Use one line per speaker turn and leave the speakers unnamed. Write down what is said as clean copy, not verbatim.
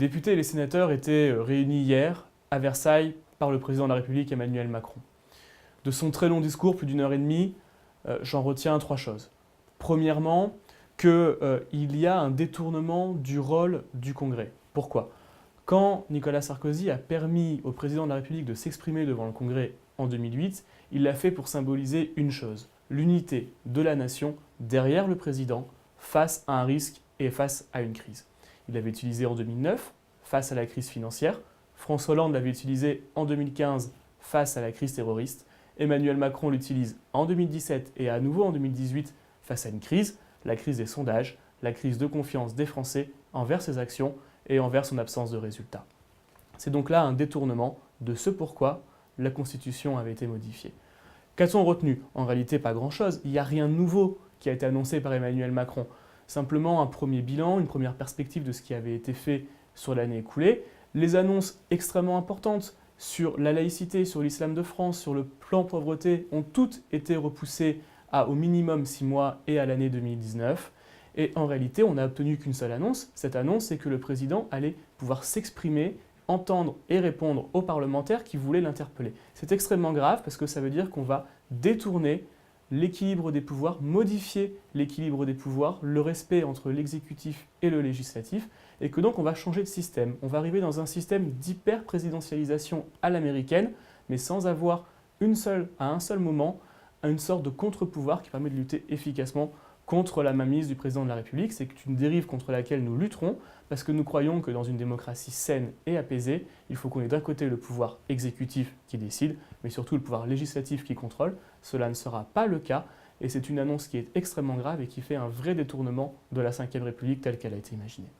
députés et les sénateurs étaient réunis hier à Versailles par le président de la République Emmanuel Macron. De son très long discours, plus d'une heure et demie, j'en retiens 3 choses. Premièrement, qu'il y a un détournement du rôle du Congrès. Pourquoi ? Quand Nicolas Sarkozy a permis au président de la République de s'exprimer devant le Congrès en 2008, il l'a fait pour symboliser une chose, l'unité de la nation derrière le président face à un risque et face à une crise. Il l'avait utilisé en 2009 face à la crise financière, François Hollande l'avait utilisé en 2015 face à la crise terroriste, Emmanuel Macron l'utilise en 2017 et à nouveau en 2018 face à une crise, la crise des sondages, la crise de confiance des Français envers ses actions et envers son absence de résultats. C'est donc là un détournement de ce pourquoi la Constitution avait été modifiée. Qu'a-t-on retenu ? En réalité, pas grand-chose. Il n'y a rien de nouveau qui a été annoncé par Emmanuel Macron. Simplement un premier bilan, une première perspective de ce qui avait été fait sur l'année écoulée. Les annonces extrêmement importantes sur la laïcité, sur l'islam de France, sur le plan pauvreté ont toutes été repoussées à au minimum 6 mois et à l'année 2019. Et en réalité, on n'a obtenu qu'une seule annonce. Cette annonce, c'est que le président allait pouvoir s'exprimer, entendre et répondre aux parlementaires qui voulaient l'interpeller. C'est extrêmement grave parce que ça veut dire qu'on va détourner l'équilibre des pouvoirs, modifier l'équilibre des pouvoirs, le respect entre l'exécutif et le législatif, et que donc on va changer de système. On va arriver dans un système d'hyper-présidentialisation à l'américaine, mais sans avoir à un seul moment une sorte de contre-pouvoir qui permet de lutter efficacement contre la mainmise du président de la République. C'est une dérive contre laquelle nous lutterons parce que nous croyons que dans une démocratie saine et apaisée, il faut qu'on ait d'un côté le pouvoir exécutif qui décide, mais surtout le pouvoir législatif qui contrôle. Cela ne sera pas le cas et c'est une annonce qui est extrêmement grave et qui fait un vrai détournement de la Ve République telle qu'elle a été imaginée.